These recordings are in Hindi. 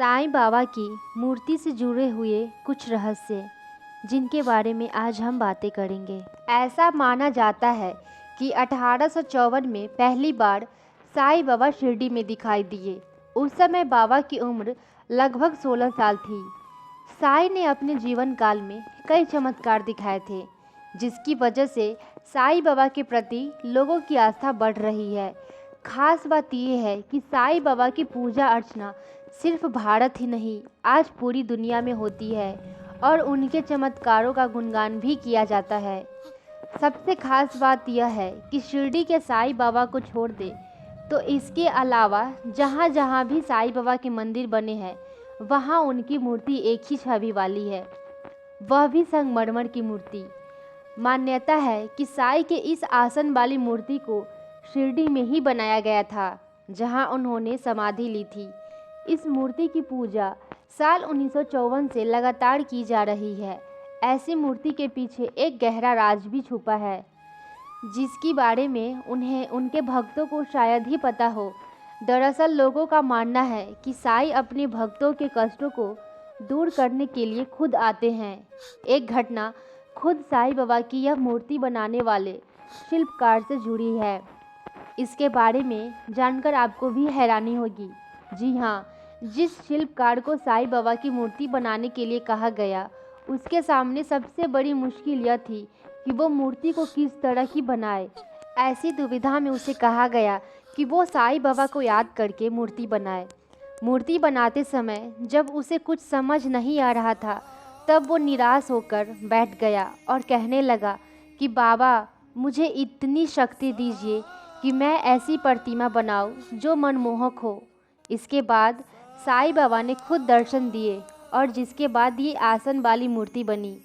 साईं बाबा की मूर्ति से जुड़े हुए कुछ रहस्य जिनके बारे में आज हम बातें करेंगे। ऐसा माना जाता है कि 1854 में पहली बार साईं बाबा शिरडी में दिखाई दिए। उस समय बाबा की उम्र लगभग 16 साल थी। साईं ने अपने जीवन काल में कई चमत्कार दिखाए थे, जिसकी वजह से साईं बाबा के प्रति लोगों की आस्था बढ़ रही है। खास बात यह है कि साईं बाबा की पूजा अर्चना सिर्फ भारत ही नहीं, आज पूरी दुनिया में होती है और उनके चमत्कारों का गुणगान भी किया जाता है। सबसे खास बात यह है कि शिरडी के साईं बाबा को छोड़ दे तो इसके अलावा जहाँ जहाँ भी साईं बाबा के मंदिर बने हैं, वहाँ उनकी मूर्ति एक ही छवि वाली है, वह भी संगमरमर की मूर्ति। मान्यता है कि साईं के इस आसन वाली मूर्ति को शिरडी में ही बनाया गया था, जहां उन्होंने समाधि ली थी। इस मूर्ति की पूजा साल 1954 से लगातार की जा रही है। ऐसी मूर्ति के पीछे एक गहरा राज भी छुपा है, जिसके बारे में उन्हें उनके भक्तों को शायद ही पता हो। दरअसल लोगों का मानना है कि साईं अपने भक्तों के कष्टों को दूर करने के लिए खुद आते हैं। एक घटना खुद साईं बाबा की यह मूर्ति बनाने वाले शिल्पकार से जुड़ी है। इसके बारे में जानकर आपको भी हैरानी होगी। जी हाँ, जिस शिल्पकार को साईं बाबा की मूर्ति बनाने के लिए कहा गया, उसके सामने सबसे बड़ी मुश्किल यह थी कि वो मूर्ति को किस तरह की बनाए। ऐसी दुविधा में उसे कहा गया कि वो साईं बाबा को याद करके मूर्ति बनाए। मूर्ति बनाते समय जब उसे कुछ समझ नहीं आ रहा था, तब वो निराश होकर बैठ गया और कहने लगा कि बाबा, मुझे इतनी शक्ति दीजिए कि मैं ऐसी प्रतिमा बनाऊं जो मनमोहक हो। इसके बाद साईं बाबा ने खुद दर्शन दिए और जिसके बाद ये आसन वाली मूर्ति बनी।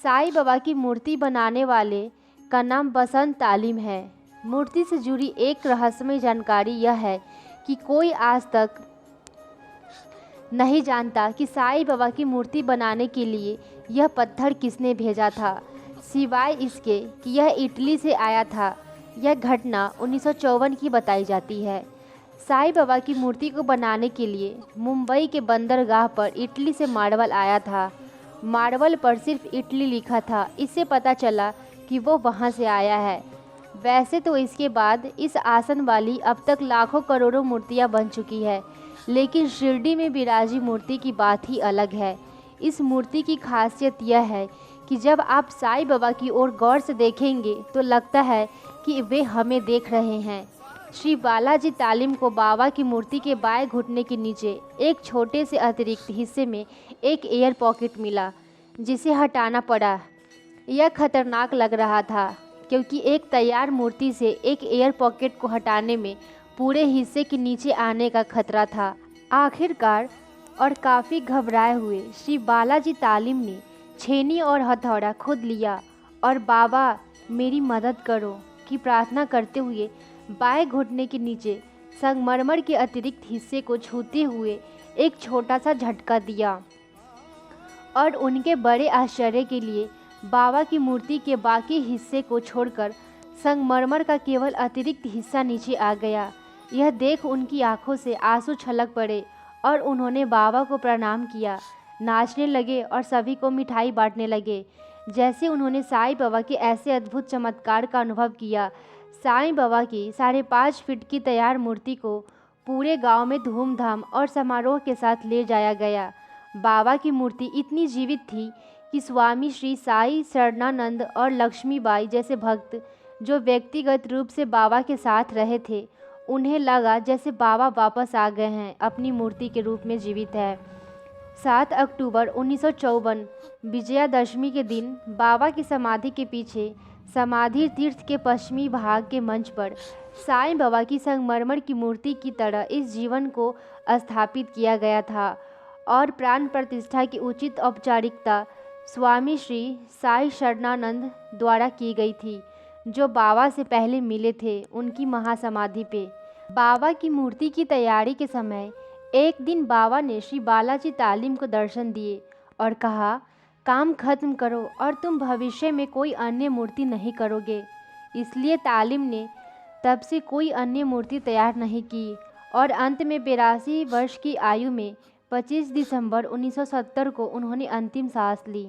साईं बाबा की मूर्ति बनाने वाले का नाम बसंत तालिम है। मूर्ति से जुड़ी एक रहस्यमय जानकारी यह है कि कोई आज तक नहीं जानता कि साईं बाबा की मूर्ति बनाने के लिए यह पत्थर किसने भेजा था, सिवाय इसके कि यह इटली से आया था। यह घटना 1954 की बताई जाती है। साईं बाबा की मूर्ति को बनाने के लिए मुंबई के बंदरगाह पर इटली से मार्बल आया था। मार्बल पर सिर्फ इटली लिखा था, इससे पता चला कि वो वहाँ से आया है। वैसे तो इसके बाद इस आसन वाली अब तक लाखों करोड़ों मूर्तियाँ बन चुकी है, लेकिन शिरडी में विराजी मूर्ति की बात ही अलग है। इस मूर्ति की खासियत यह है कि जब आप साईं बाबा की ओर गौर से देखेंगे तो लगता है कि वे हमें देख रहे हैं। श्री बालाजी तालिम को बाबा की मूर्ति के बाएं घुटने के नीचे एक छोटे से अतिरिक्त हिस्से में एक एयर पॉकेट मिला, जिसे हटाना पड़ा। यह खतरनाक लग रहा था, क्योंकि एक तैयार मूर्ति से एक एयर पॉकेट को हटाने में पूरे हिस्से के नीचे आने का खतरा था। आखिरकार और काफ़ी घबराए हुए श्री बालाजी तालिम ने छेनी और हथौड़ा खुद लिया और बाबा मेरी मदद करो की प्रार्थना करते हुए बाएं घुटने के नीचे संगमरमर के अतिरिक्त हिस्से को छूते हुए एक छोटा सा झटका दिया और उनके बड़े आश्चर्य के लिए बाबा की मूर्ति के बाकी हिस्से को छोड़कर संगमरमर का केवल अतिरिक्त हिस्सा नीचे आ गया। यह देख उनकी आंखों से आंसू छलक पड़े और उन्होंने बाबा को प्रणाम किया, नाचने लगे और सभी को मिठाई बांटने लगे। जैसे उन्होंने साईं बाबा के ऐसे अद्भुत चमत्कार का अनुभव किया। साईं बाबा की 5.5 फीट की तैयार मूर्ति को पूरे गांव में धूमधाम और समारोह के साथ ले जाया गया। बाबा की मूर्ति इतनी जीवित थी कि स्वामी श्री साई शरणानंद और लक्ष्मीबाई जैसे भक्त जो व्यक्तिगत रूप से बाबा के साथ रहे थे, उन्हें लगा जैसे बाबा वापस आ गए हैं, अपनी मूर्ति के रूप में जीवित है। 7 अक्टूबर 1954 विजयादशमी के दिन बाबा की समाधि के पीछे समाधि तीर्थ के पश्चिमी भाग के मंच पर साईं बाबा की संगमरमर की मूर्ति की तरह इस जीवन को स्थापित किया गया था और प्राण प्रतिष्ठा की उचित औपचारिकता स्वामी श्री साई शरणानंद द्वारा की गई थी, जो बाबा से पहले मिले थे उनकी महासमाधि पे। बाबा की मूर्ति की तैयारी के समय एक दिन बाबा ने श्री बालाजी तालिम को दर्शन दिए और कहा, काम खत्म करो और तुम भविष्य में कोई अन्य मूर्ति नहीं करोगे। इसलिए तालिम ने तब से कोई अन्य मूर्ति तैयार नहीं की और अंत में 82 वर्ष की आयु में 25 दिसंबर 1970 को उन्होंने अंतिम सांस ली।